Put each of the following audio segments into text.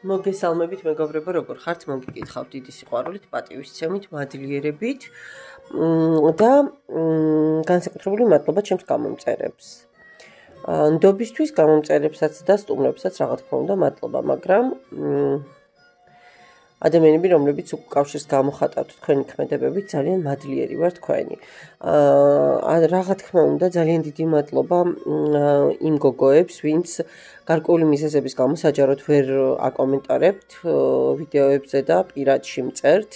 მოგესალმებით მეგობრებო, როგორ ხართ? მოგიკითხავთ დიდი სიყვარულით, პატივისცემით, მადლიერებით და განსაკუთრებული მადლობა ჩემს გამომწერებს. ნდობისთვის, გამომწერებსაც და სტუმრებსაც რა თქმა უნდა მადლობა, მაგრამ ადამიანები, რომლებიც უკავშირს გამოხატავთ თქვენი ქმედებებით, ძალიან მადლიერი ვარ თქვენი. რა თქმა უნდა, ძალიან დიდი მადლობა იმ გოგოებს, ვინც გარკვეული მიზეზების გამო საჯაროდ ვერ აკომენტარებთ ვიდეოებზე და პირადში მწერთ.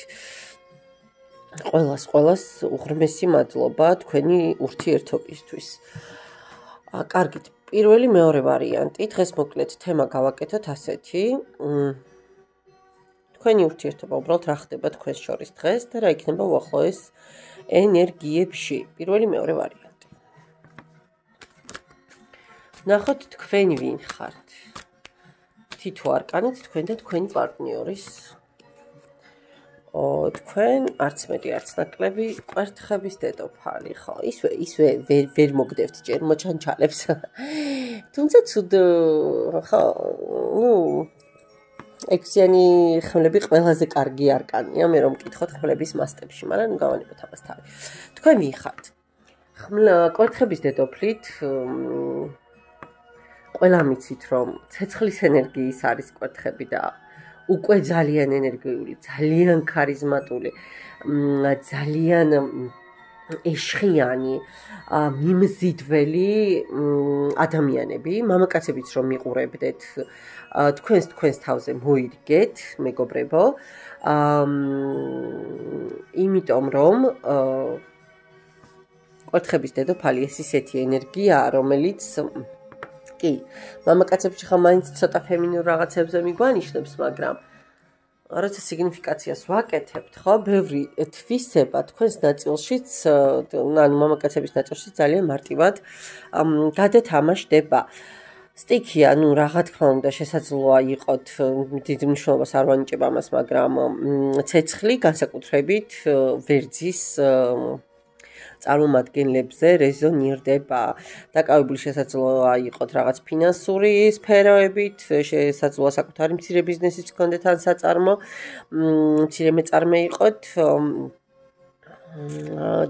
ყველას უღრმესი მადლობა თქვენი ურთიერთობისთვის. კარგით, პირველი მეორე ვარიანტი, დღეს მოკლედ თემა გავაკეთოთ ასეთი. თქვენი ურთიერთობა უბრალოდ რა ხდება თქვენს შორის დღეს და რა იქნება უახლოეს ენერგიებში. პირველი მეორე ვარიანტი. ნახოთ თქვენ ვინ ხართ. თითო არკანით თქვენ და თქვენი პარტნიორის. თქვენ არც მეტი არც ნაკლები კვერთხების დედოფალი, ხო? ისვე ვერ მოგდევთ ჯერ მოჩანჩალებს. თუმცა ცუდ ხო, ექვსიანი ხმლები ყველაზე კარგი არკანია, მე რომ მკითხოთ ხმლების მასტებში, მაგრამ გავანებოთ ამას თავი. თქვენ ვინ ხართ? კვერთხების დედოფლით ყველა მიცით რომ ცეცხლის ენერგიის არის კვერთხები და უკვე ძალიან ენერგიული, ძალიან ქარიზმატული, ძალიან ეშხიანი, მიმზიდველი ადამიანები, მამაკაცებიც რომ მიყურებდეთ, თქვენს თავზე მოირგეთ, მეგობრებო, იმიტომ რომ კვერთხების დედოფალი ეს ისეთი ენერგიაა, რომელიც კი, მამაკაცებში ხა მაინც ცოტა ფემინურ რაღაცებზე მიგვანიშნებს, მაგრამ როცა სიგნიფიკაციას ვაკეთებთ, ხო, ბევრი თვისება თქვენს ნაწილშიც, ანუ მამაკაცების ნაწილში ძალიან მარტივად გადათამაშდება. სტიქია, რა თქმა უნდა, შესაძლოა იყოთ დიდ მნიშვნელობას არ ვანიჭებ ამას, მაგრამ ცეცხლი განსაკუთრებით ვერძის წარმომადგენლებზე რეზონირდება. დაკავებული შესაძლოა იყოთ რაღაც ფინანსური სფეროებით, შესაძლოა საკუთარი მცირე ბიზნესიც გქონდეთ ან საწარმო, მცირე მეწარმე იყოთ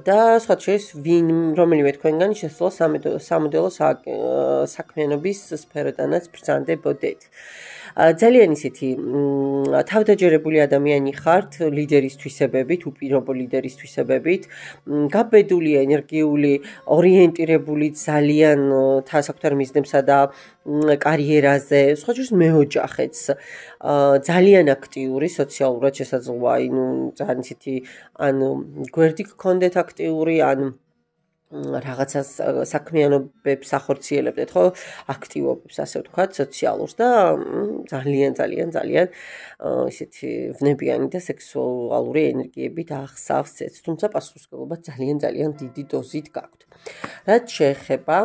და სხვა შორის რომელიმე თქვენგანი შესაძლოა სამოდელო საქმიანობის სფეროდანაც ბრძანდებოდეთ. ძალიან ისეთი თავდაჯერებული ადამიანი ხართ, ლიდერის თვისებებით, უპირობო ლიდერის თვისებებით, გაბედული, ენერგიული, ორიენტირებული ძალიან საკუთარ მიზნებსა და კარიერაზე, სხვა შორის მეოჯახეც, ძალიან აქტიური, სოციალურად შესაძლოა, ძალიან ისეთი ან გვერდი გქონდეთ აქტიური, ან რაღაცას საქმიანობებს ახორციელებდეთ, ხო? აქტივობებს, ასე ვთქვათ, სოციალურს და ძალიან ისეთი ვნებიანი და სექსუალური ენერგიებით აღსავს ცეცხლს, თუმცა პასუხისმგებლობა ძალიან დიდი დოზით გაქვთ. რაც შეეხება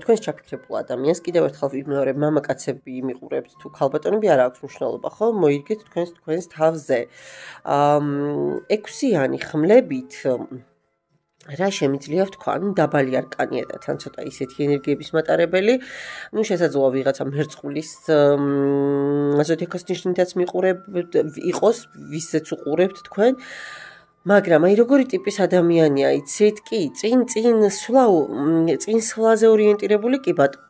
თქვენს ჩაფიქრებულ ადამიანს, კიდევ ერთხელ ვიმეორებ, მამაკაცები მიყურებთ თუ ქალბატონები არ აქვს მნიშვნელობა, ხო? მოირგეთ თქვენს თავზე. ექვსიანი ხმლებით რა შემიძლია ვთქვა, დაბალი არკანია და თან ცოტა ისეთი ენერგიების მატარებელი, შესაძლოა ვიღაცა მერწყulis ზოდიაქოს ნიშნითაც მიყურებთ, იყოს, ვისაც უყურებთ თქვენ, მაგრამ აი როგორი ტიპის ადამიანია, იცით? კი, წინ სვლაზე ორიენტირებული კი ბატონო.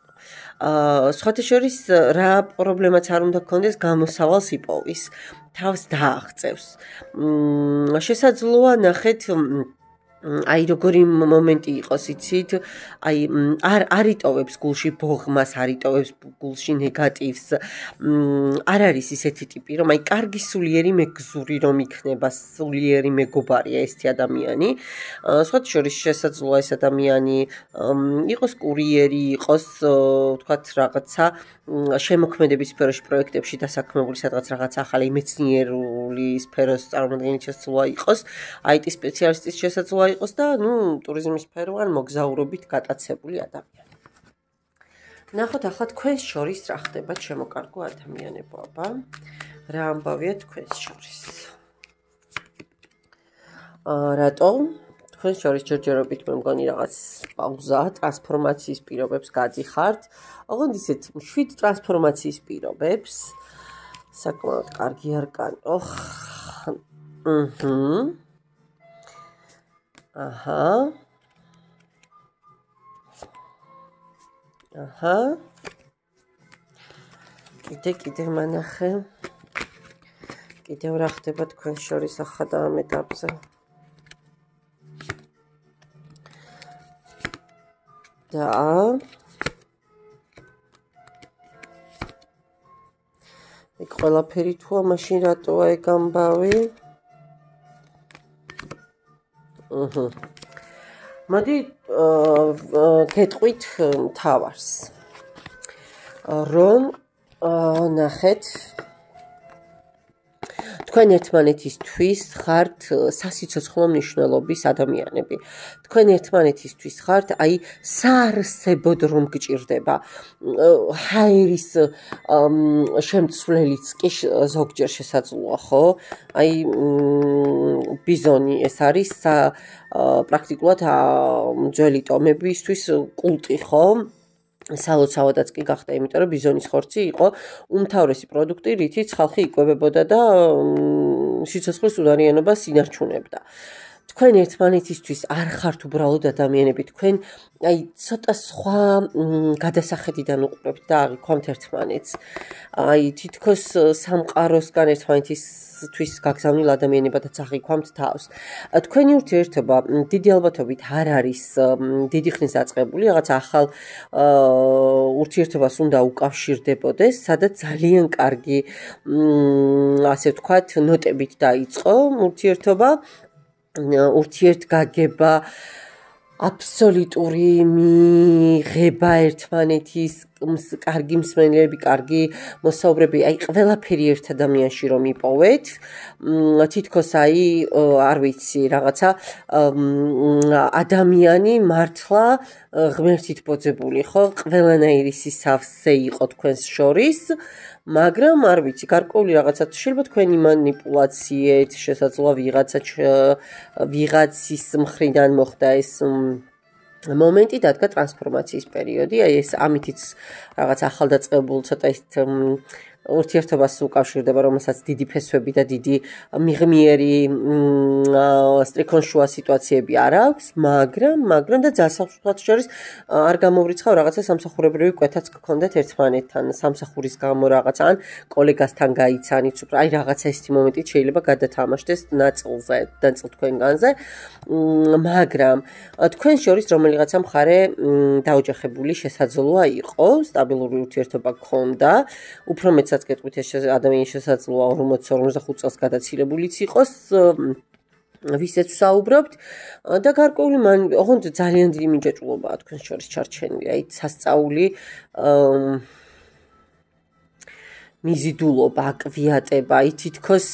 სხვათა შორის რა პრობლემაც არ უნდა გქონდეს, გამოსავალს იპოვის, თავს დააღწევს. შესაძლოა ნახეთ აი როგორი მომენტი იყოს, იცით? აი არ იტოვებს გულში ბოღმას, არ იტოვებს გულში ნეგატივს. არ არის ისეთი ტიპი, რომ აი კარგი სულიერი მეგზური რომ იქნება, სულიერი მეგობარია ესეთი ადამიანი. სხვათა შორის შესაძლოა ეს ადამიანი იყოს კურიერი, იყოს ვთქვათ რაღაცა შემოქმედების სფეროში, პროექტებში დასაქმებული, სადღაც რაღაც ახალი მეცნიერული სფეროს წარმომადგენელი შესაძლოა იყოს, IT სპეციალისტის შესაძლოა იყოს და ტურიზმის სფერო ან მოგზაურობით გატაცებული ადამიანი. ნახოთ ახლა თქვენს შორის რა ხდება, შემოკარგო ადამიანებო, აბა. რა ამბავია თქვენს შორის? რატომ? თქვენს შორის ჯერჯერობით მე მგონი რაღაც პაუზა, ტრანსფორმაციის პირობებს გადიხართ. ოღონდ ისეთ 7 ტრანსფორმაციის პირობებს საკმაოდ კარგი არკანი. ოხ. აჰა. აჰა. კიდე მანახე. კიდევ რა ხდება თქვენ შორის ახალ ამ ეტაპზე? და ეგ ყველაფერი თუა მაშინ რატოა ეგ ამბავი? მოდი გეტყვით თავარს. რომ ნახეთ თქვენ ერთმანეთისთვის ხართ სასიცოცხლო მნიშვნელობის ადამიანები. თქვენ ერთმანეთისთვის ხართ აი საარსებოდ რომ გჭირდება. ჰაერის შემცვლელიც კი ზოგჯერ შესაძლოა, ხო? აი ბიზონი ეს არის პრაქტიკულად ძველი ტომებისთვის კულტი, ხო? სალოცავადაც კი გახდა, იმიტომ რომ ბიზონის ხორცი იყო უმთავრესი პროდუქტი, რითიც ხალხი იკვებებოდა და სიცოცხლის უნარიანობას ინარჩუნებდა. თქვენ ერთმანეთისთვის არ ხართ უბრალოდ ადამიანები, თქვენ აი ცოტა სხვა გადასახედიდან უყურებთ და აღიქვამთ ერთმანეთს. აი თითქოს სამყაროსგან ერთმანეთისთვის გაგზავნილ ადამიანებადაც აღიქვამთ თავს. თქვენი ურთიერთობა დიდი ალბათობით არ არის დიდი ხნის დაწყებული, რაღაც ახალ ურთიერთობას უნდა უკავშირდებოდეს, სადაც ძალიან კარგი ასე ვთქვათ, ნოტებით დაიწყო ურთიერთობა. ურთიერთგაგება, აბსოლუტური მიღება ერთმანეთის, კარგი მსმენელები, კარგი მოსაუბრები, აი ყველაფერი ერთ ადამიანში რომ იპოვეთ, თითქოს აი არ ვიცი, რაღაცა ადამიანი მართლა ღმერთით ბოძებული, ხო? ყველანაირი სისავსე იყო თქვენს შორის. მაგრამ არ ვიცი, გარკვეული რაღაცა შეიძლება თქვენი მანიპულაციით, შესაძლოა ვიღაცის მხრიდან მოხდა ეს მომენტი, დადგა ტრანსფორმაციის პერიოდი, აი ეს ამითიც რაღაც ახალდაწყებულ ცოტა ის ურთიერთობას უკავშირდება, რომელსაც დიდი ფესვები და დიდი მიღმიერი სტრიქონშუა სიტუაციები არ აქვს, მაგრამ და ძალსაღმშოთად შორის არ გამოვრიცხავ რაღაცა სამსახურებრივი კვეთაც გქონდეთ ერთმანეთთან, სამსახურის გამო რაღაცა ან კოლეგასთან გაიცანით, უფრო აი რაღაცა ესეთი მომენტით შეიძლება გადათამაშდეს ნაწილ თქვენგანზე, მაგრამ თქვენ შორის რომელიღაცა მხარე დაოჯახებული შესაძლოა იყოს, სტაბილური ურთიერთობა გქონდა, უფრო მეცაც გეტყვით ეს ადამიანი შესაძლოა 40-45 წელს გადაცილებულიც იყოს, ვისაც ვსაუბრობთ და გარკვეული ოღონდ ძალიან დიდი მინჯაჭულობაა თქვენ შორის ჩარჩენილი, აი სასწაული მიზიდულობა, აკვიატება, აი თითქოს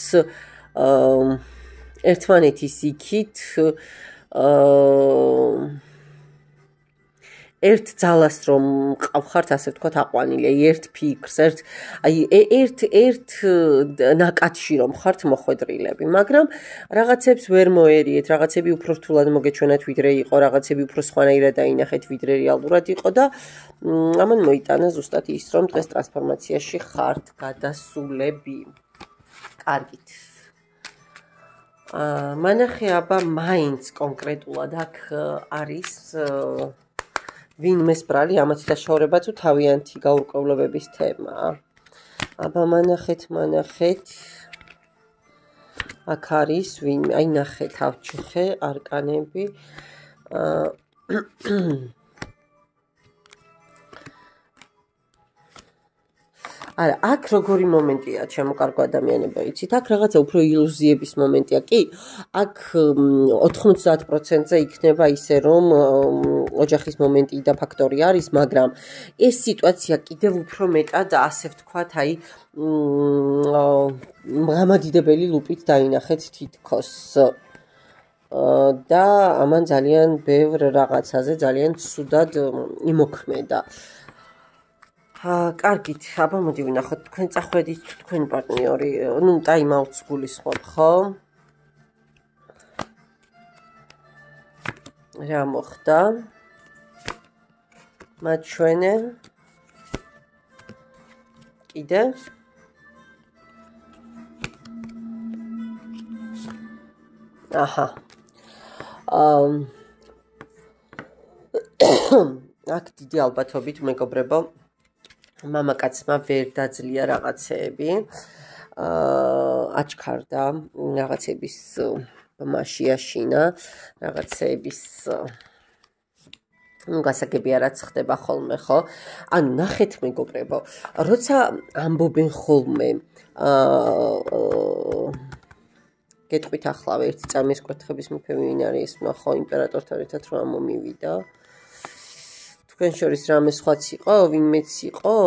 ერთმანეთის იქით ერთ ძალას რომ ყავხართ, ასე ვთქვათ, აყვანილი, ერთ ფიქრს, ერთ ნაკადში რომ ხართ მოხვედრილები, მაგრამ რაღაცებს ვერ მოერიეთ, რაღაცები უფრო რთულად მოგეჩვენათ, ვიდრე იყო, რაღაცები უფრო სხვანაირად დაინახეთ, ვიდრე რეალურად იყო და ამან მოიტანა ზუსტად ის, რომ დღეს ტრანსფორმაციაში ხართ გადასულები. კარგით. მანახე აბა მაინც კონკრეტულად აქ არის ვინმეს ბრალი ამათი დაშორება თუ თავიანთი გაურკვევლობების თემა. აბა მანახეთ. აქ არის ვინმე, აი ნახეთ ავჭიხე არკანები. არა, აქ როგორი მომენტია, ჩემო კარგო ადამიანებო, იცით, აქ რაღაცა უფრო ილუზიების მომენტია, კი? აქ 90%-ზე იქნება ისე, რომ ოჯახის მომენტი და ფაქტორი არის, მაგრამ ეს სიტუაცია კიდევ უფრო მეტად, ასე ვთქვათ, აი მღამადიდებელი ლუპით დაინახეთ თითქოს. და ამან ძალიან ბევრ რაღაცაზე ძალიან ცუდად იმოქმედა. კარგით, აბა მოდი ვნახოთ, თქვენ წახვედით თქვენი პარტნიორი, ნუ ტაიმ-აუტს გულისხმობ, ხო? რა მოხდა? მაჩვენე. კიდე? აჰა. აქ დიდი ალბათობით მეგობრებო, მამაკაცმა ვერ დაძლია რაღაცეები. აჩქარდა რაღაცების მასიაშინა, რაღაცების გასაგები არაც ხდება ხოლმე, ხო? ანუ ნახეთ მეგობრებო, როცა ამბობენ ხოლმე გეტყვით ახლა ერთი წამის კვერთხების მეფე ვინ არის, ნახო იმპერატორთან ერთად რომ მომივიდა. თქვენ შორის რამე სხვაც იყო, ვინმეც იყო?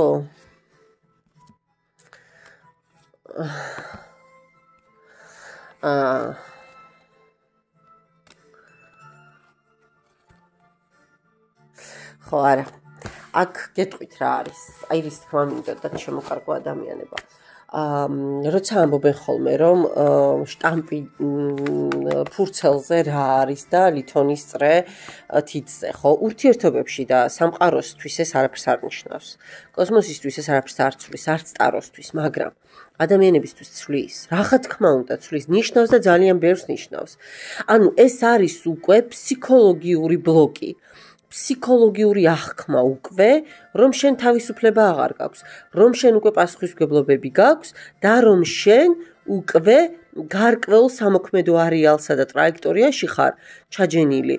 ხო არა. აქ გეტყვით რა არის. აი რის თქმა მინდოდა შემოკარგო ადამიანება. როცა ამბობენ ხოლმე რომ შტამპი ფურცელზე რა არის და ლითონის წრე თითზე, ხო? ურთიერთობებში და სამყაროსთვის ეს არაფერს არ ნიშნავს. კოსმოსისთვის ეს არაფერს არ ცვლის, არც ტაროსთვის, მაგრამ ადამიანებისთვის ცვლის. რა თქმა უნდა ცვლის, ნიშნავს და ძალიან ბევრს ნიშნავს. ანუ ეს არის უკვე ფსიქოლოგიური ბლოკი. ფსიქოლოგიური აღქმა უკვე, რომ შენ თავისუფლება აღარ გაქვს, რომ შენ უკვე პასუხისმგებლობები გაქვს და რომ შენ უკვე გარკვეულ სამოქმედო არეალსა და ტრაექტორიაში ხარ ჩაჯენილი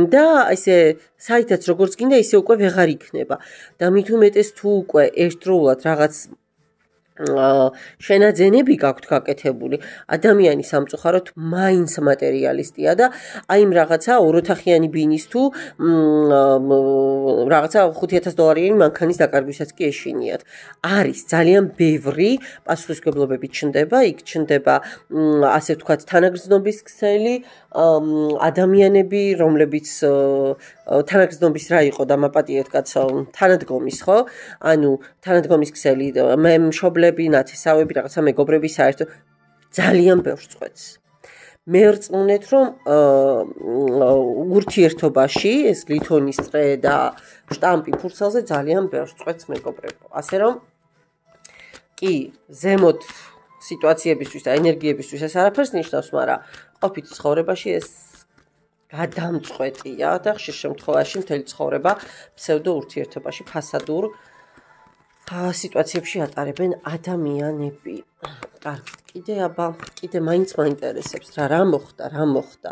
და ესე საითაც როგორც გინდა ისე უკვე ვეღარ იქნება და მით უმეტეს თუ უკვე ერთდროულად რაღაც შენაძენები გაქვთ გაკეთებული, ადამიანი სამწუხაროდ მაინც მატერიალისტია და აი იმ რაღაცა ოროთახიანი ბინის თუ რაღაცა $5,000 მანქანის დაკარგვისაც კი ეშინიათ. არის ძალიან ბევრი პასუხისმგებლობები ჩნდება, იქ ჩნდება ასე ვთქვათ თანაგრძნობის ქსელი, ადამიანები, რომლებიც თანაგრძნობის რა იყო დამაპატიეთ კაცო, თანადგომის, ხო? ანუ თანადგომის ქსელი, მე მშობლები, ნათესავები, რაღაცა მეგობრები საერთოდ ძალიან ბევრს წყვეტს. მე რწმუნეთ რომ ურთიერთობაში ეს ლითონის წრე და შტამპი ფურცელზე ძალიან ბევრს წყვეტს მეგობრებო. ასე რომ კი, ზემოთ სიტუაციებისთვის და ენერგიებისთვის ეს არაფერს ნიშნავს, მაგრამ ყოფით ცხოვრებაში ეს გადამწყვეტია და ხშირ შემთხვევაში მთელი ცხოვრება ფსევდო ურთიერთობაში ფასადურ სიტუაციებში ატარებენ ადამიანები. კარგი, კიდე მაინც მაინტერესებს რა მოხდა.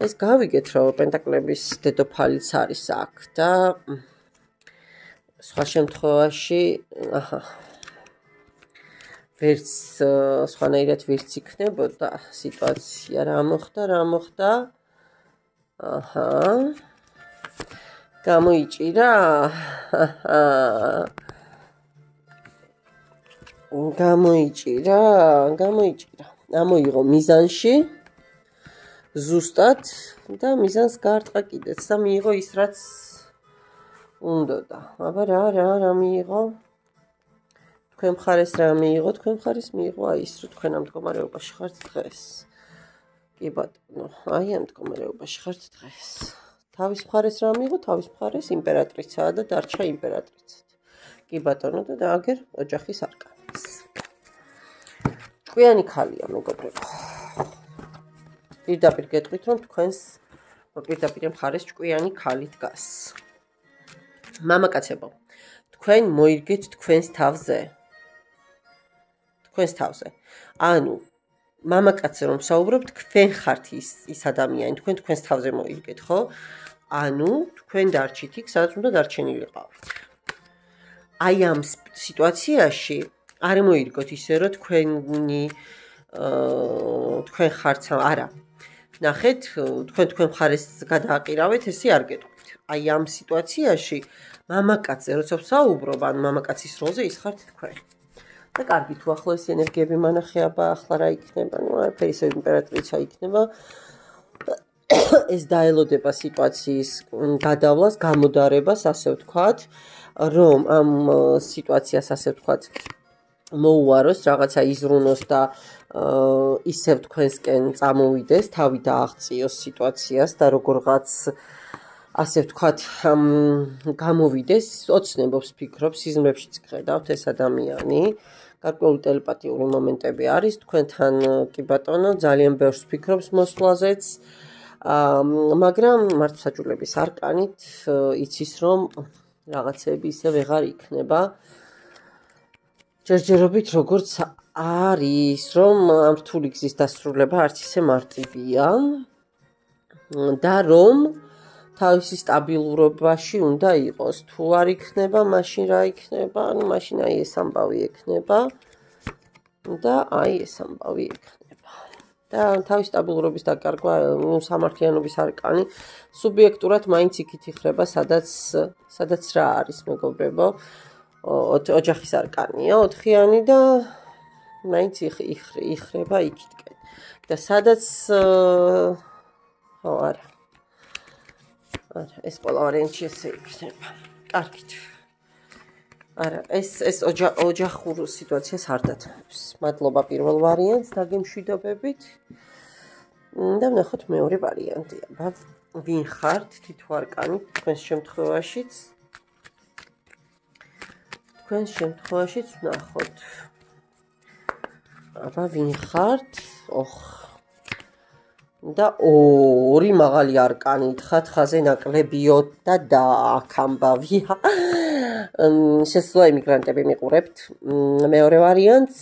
ეს გავიგეთ რომ პენტაკლების დედოფალიც არის აქ და სხვა შემთხვევაში ვერც სხვანაირად ვერც იქნებოდა სიტუაცია რა მოხდა. გამოიჭირა? გამოიჭირა. ამოიღო მიზანში ზუსტად და მიზანს გაარტყა კიდეც და მიიღო ის რაც უნდოდა. აბა რა მიიღო? თქვენ მხარეს რა მიიღო? თქვენ მხარეს მიიღო აი ის რომ თქვენ ამ მდგომარეობაში ხართ დღეს. კი ბატონო, აი ამ მდგომარეობაში ხართ დღეს. თავის მხარეს რა მიიღო? თავის მხარეს იმპერატრიცაა და დარჩა იმპერატრიცად. კი ბატონო და დააგერ ოჯახის არკანს. ჭკვიანი ქალია მეგობრებო. პირდაპირ გეტყვით რომ თქვენს პირდაპირ მხარეს ჭკვიანი ქალი დგას. მამაკაცებო, თქვენ მოირგეთ თქვენს თავზე. ანუ მამაკაცზე რომ საუბრობ, თქვენ ხართ ის ადამიანი, თქვენ თქვენს თავზე მოირგეთ, ხო? ანუ თქვენ დარჩით იქ, სადაც უნდა დარჩენილიყავით. აი ამ სიტუაციაში არ მოირგოთ ისე რომ თქვენ ხართ არა. ნახეთ, თქვენ მხარეს გადააყირავეთ, ესე არ გეტყვით. აი ამ სიტუაციაში მამაკაცზე როცა ვსაუბრობ, ან მამაკაცის როლზე ის ხართ თქვენ. და კარგი, თუ ახლა ეს ენერგიები მანახეაბა, ახლა რა იქნება? ნუ არაფერი, ისე იმპერატრიცა იქნება. ეს დაელოდება სიტუაციის გადავლას, გამოდარებას, ასე ვთქვათ, რომ ამ სიტუაციას ასე ვთქვათ მოუაროს, რაღაცა იზრუნოს და ისევ თქვენსკენ წამოვიდეს, თავი დააღწიოს სიტუაციას და როგორღაც ასე ვთქვათ გამოვიდეს, ოცნებობს, ფიქრობს, სიზმრებშიც გხედავთ ეს ადამიანი, გარკვეული ტელეპათიური მომენტები არის თქვენთან კი ბატონო ძალიან ბევრს ფიქრობს მოსვლაზეც მაგრამ მართლმსაჯულების არკანით იცის რომ რაღაცები ისე ვეღარ იქნება ჯერჯერობით როგორც არის რომ ამ რთული გზის დასრულება არც ისე მარტივია და რომ თავისი სტაბილურობაში უნდა იყოს თუ არ იქნება მაშინ რა იქნება ანუ მაშინ აი ეს ამბავი ექნება და აი ეს ამბავი ექნება და თავისი სტაბილურობის დაკარგვა სამართლიანობის არკანი სუბიექტურად მაინც იქით იხრება სადაც რა არის მეგობრებო ოჯახის არკანია 4-იანი და მაინც იხრება იქითკენ და სადაც ხო არა ეს ყველა ვარიანტი ესე იქნება. კარგით. არა, ეს ოჯახურ სიტუაციას არ დათმობს. მადლობა პირველ ვარიანტს დაგემშვიდობებით. და ვნახოთ მეორე ვარიანტი. აბა, ვინ ხართ თითო არკანი თქვენს შემთხვევაშიც? თქვენს შემთხვევაშიც ვნახოთ. აბა, ვინ ხართ? და ორი მაღალი არკანი თხათ ხაზე ნაკლებიო და აქ ამბავია შესაძლოა იმიგრანტები მიყურებთ მეორე ვარიანტს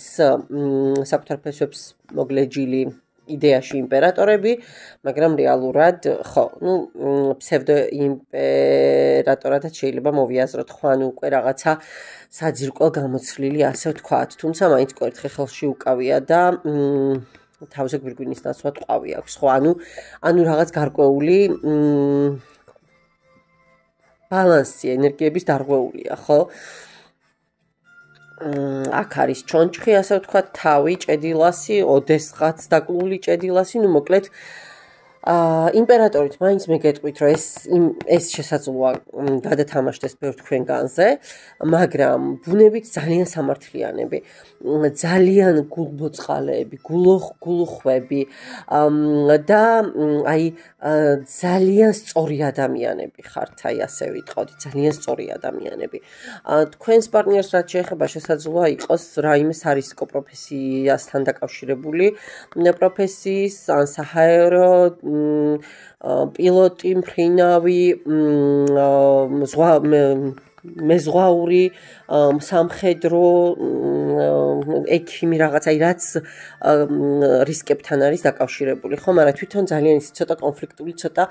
საკუთარ ფესვებს მოგლეჯილი იდეაში იმპერატორები მაგრამ რეალურად ხო ნუ ფსევდო იმპერატორადაც შეიძლება მოვიაზროთ ხო ანუ უკვე რაღაცა საძირკო გამოცლილი ასე ვთქვათ თუმცა მაინც კოერთხე ხელში უკავია და თავზე გვირგვინის ნაცვლად ყვავი აქვს ხო ანუ რაღაც გარკვეული ბალანსი ენერგიების დარღვეულია ხო აქ არის ჩონჩხი ასე ვთქვათ თავი ჭედილასი ოდესღაც დაკლული ჭედილასი ნუ მოკლედ იმპერატორით მაინც მეგეტყვით რომ ეს შესაძლოა გადათამაშდეს ბევრ თქვენგანზე მაგრამ ბუნებით ძალიან სამართლიანები ძალიან გულმოწყალეები გულუხვები და აი ძალიან სწორი ადამიანები ხართ აი ასე ვიტყოდი ძალიან სწორი ადამიანები თქვენს პარტნიორს რაც შეეხება შესაძლოა იყოს რაიმე სარისკო პროფესიასთან დაკავშირებული პროფესიის ან საჰაერო პილოტი, მფრინავი, მეზღვაური, სამხედრო, ექიმი რაღაც აი რაც რისკებთან არის დაკავშირებული, ხო, მაგრამ თვითონ ძალიან ისე ცოტა კონფლიქტული, ცოტა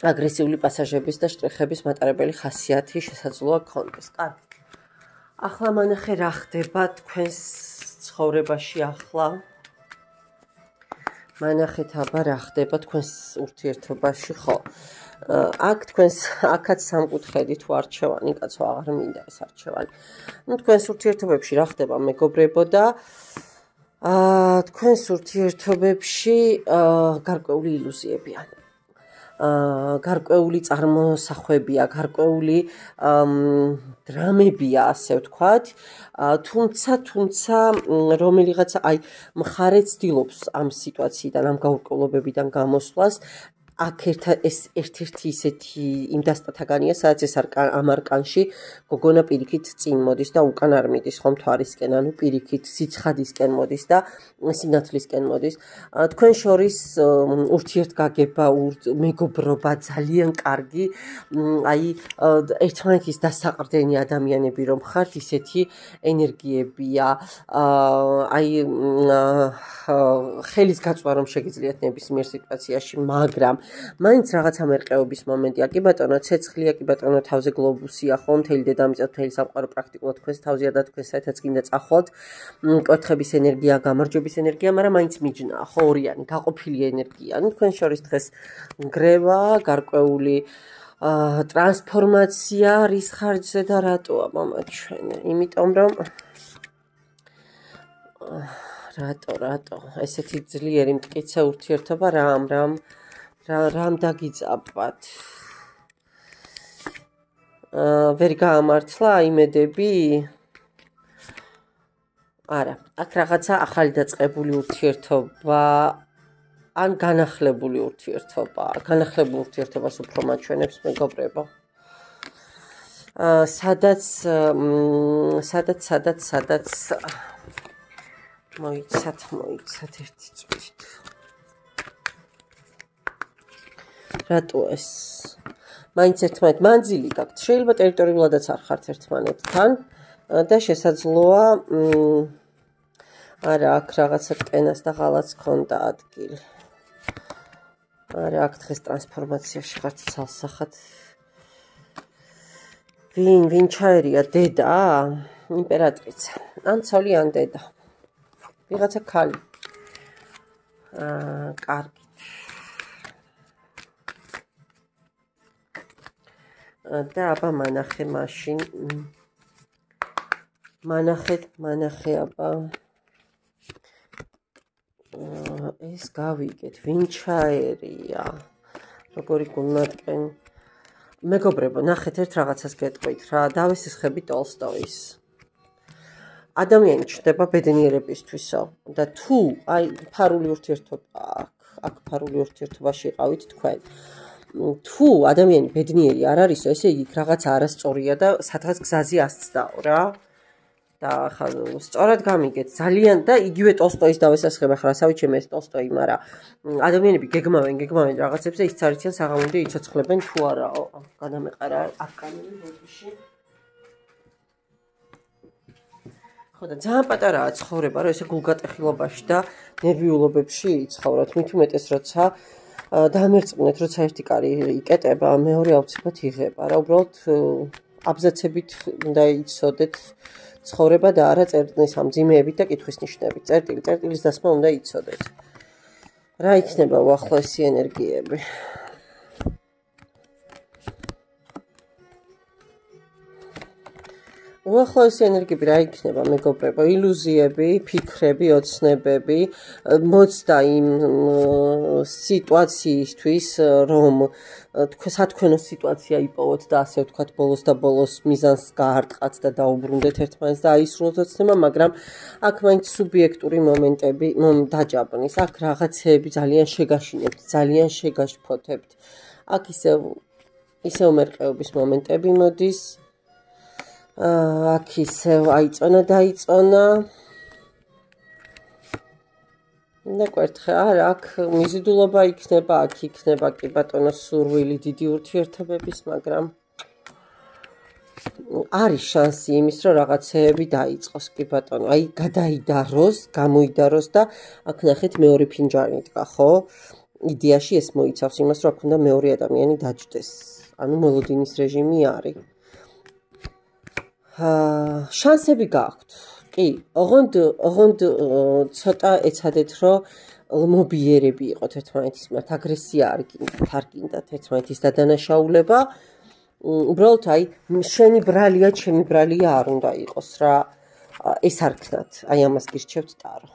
აგრესიული პასაჟების და შტრიხების მატარებელი ხასიათი შესაძლოა გქონდეს. კარგი. ახლა მანახე რა ხდება თქვენს ცხოვრებაში ახლა? მანახეთ აბა რა ხდება თქვენს ურთიერთობაში ხო აქ თქვენს აქაც სამკუთხედი თუ არჩევანი კაცო აღარ მინდა ეს არჩევანი ნუ თქვენს ურთიერთობებში რა ხდება მეგობრებო და თქვენს ურთიერთობებში გარკვეული ილუზიებია გარკვეული წარმოსახვებია გარკვეული დრამებია ასე ვთქვათ თუმცა რომელიღაცა აი მხარე ცდილობს ამ სიტუაციიდან ამ გაურკვევლობებიდან გამოსვლას აქ ერთ-ერთი ისეთი იმ დასტათაგანია სადაც ეს ამ არკანში გოგონა პირიქით წინ მოდის და უკან არ მიდის ხომ თვარისკენ ანუ პირიქით სიცხადისკენ მოდის და სინათლისკენ მოდის თქვენ შორის ურთიერთგაგება მეგობრობა ძალიან კარგი აი ერთმანეთის დასაყრდენი ადამიანები რომ ხართ ისეთი ენერგიებია აი ხელის გაწვა რომ შეგიძლიათ ნებისმიერ სიტუაციაში მაგრამ მაინც რაღაცა მერყეობის მომენტია კი ბატონო ცეცხლია კი ბატონო თავზე გლობუსია ხო მთელი დედამიწა მთელი სამყარო პრაქტიკულად თქვენს თავზეა და თქვენ საერთოდ გინდა წახვალთ კვერთხების ენერგია გამარჯვების ენერგია მაგრამ მაინც მიჯნაა ხო ორიანი გაყოფილი ენერგია ანუ თქვენ შორის დღეს ნგრევა გარკვეული ტრანსფორმაცია რის ხარჯზე და რატოა მამა ჩვენი იმიტომ რომ რატო ესეთი ძლიერი მტკიცე ურთიერთობა რამ დაგიწაბათ ვერ გაამართლა იმედები არა აქ რაღაცა ახალი დაწყებული ურთიერთობა ან განახლებული ურთიერთობას უფრო მაჩვენებს მეგობრებო სადაც მოიცათ ერთი წუთით. რატო ეს? მაინც ერთმანეთ მანძილი გაქვთ. შეიძლება ტერიტორიულადაც არ ხართ ერთმანეთთან და შესაძლოა არა აქ რაღაცა ტკენას და ღალატს ქონდა ადგილი. არა აქ დღეს ტრანსფორმაციაში ხართ ცალსახად. ვინ ჩაერია დედა? იმპერატრიცა. ან ცოლი ან დედა. ვიღაცა ქალი. კარგი. და აბა მანახე მაშინ. მანახე აბა. ეს გავიგეთ, ვინ ჩაერია? როგორი გულმატკენი? მეგობრებო, ნახეთ ერთ რაღაცას გეტყვით რა, დავესისხები ტოლსტოის. ადამიანი ჩნდება ბედნიერებისთვისო და თუ აი ფარული ურთიერთობა აქ ფარული ურთიერთობაში იყავით თქვენ. თუ ადამიანი ბედნიერი არ არისო, ესე იგი რაღაცა არასწორია და სადღაც გზაზე ასწდაო რა. და ხა სწორად გამიგეთ ძალიან და იგივე ტოლსტოის დავესასხებ ახლა რასაც ჩემ ეს ტოლსტოი, მაგრამ ადამიანები გეგმავენ რაღაცებს და ის არიციან საღამომდე იცოცხლებენ თუ არაო. გადამეყარა აფკანელი ბოდიში. ხო და ძალიან პატარაა ცხოვრება, რომ ესე გულგატეხილობაში და ნერვიულობებში იცხოვროთ. მით უმეტეს როცა დამერწმუნეთ, როცა ერთი კარი იკეტება, მეორე აუცილებლად იღება. რა უბრალოდ აბზაცებით უნდა იცოდეთ ცხოვრება და არა წერტილის ამძიმეებით და კითხვის ნიშნებით. წერტილის დასმა უნდა იცოდეთ. რა იქნება უახლოესი ენერგიები? უახლოესი ენერგიები რა იქნება მეგობრებო? ილუზიები, ფიქრები, ოცნებები, მოცდა იმ სიტუაციისთვის, რომ სათქვენო სიტუაცია იპოვოთ და ასე ვთქვათ, ბოლოს და ბოლოს მიზანს გაარტყათ და დაუბრუნდეთ ერთმანეთს და აისრულოთ ოცნება, მაგრამ აქ მაინც სუბიექტური მომენტები დაჯაბნის. აქ რაღაცეები ძალიან შეგაშინებთ, ძალიან შეგაშფოთებთ. აქ ისევ მერყეობის მომენტები მოდის. აქ ისევ აიწონა დაიწონა. და კვერთხე არა, აქ მიზიდულობა იქნება, აქ იქნება კი ბატონო სურვილი დიდი ურთიერთობების, მაგრამ არის შანსი იმის, რომ რაღაცეები დაიწყოს კი ბატონო. აი გადაიდაროს, გამოიდაროს და აქ ნახეთ მეორე ფინჯანი დგა, ხო? იდეაში ეს მოიცავს იმას, რომ აქ უნდა მეორე ადამიანი დაჯდეს. ანუ მოლოდინის რეჟიმი არის. შანსები გაქვთ. კი, ოღონდ ცოტა ეცადეთ, რომ მობიერები იყოთ ერთმანეთის მიმართ, აგრესია არ გინდათ ერთმანეთის დადანაშაულება. უბრალოდ აი შენი ბრალია, ჩემი ბრალია არ უნდა იყოს რა. ეს არ ქნათ. აი ამას გირჩევთ ტარო.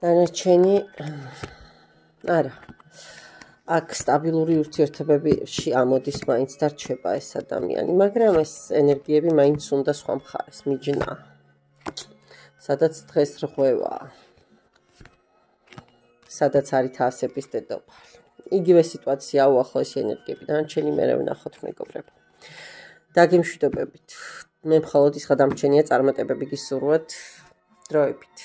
დანარჩენი არა. აქ სტაბილური ურთიერთობებში ამოდის მაინც და რჩება ეს ადამიანი, მაგრამ ეს ენერგიები მაინც უნდა სხვა მხარეს მიჯნა. სადაც დღეს რღვევა. სადაც არის თასების დედოფალი. იგივე სიტუაცია უახლოესი ენერგიები. დანარჩენი მერე ვნახოთ მეგობრებო. დაგემშვიდობებით. მე მხოლოდ ის გადამრჩენია წარმატებები გისურვოთ დროებით.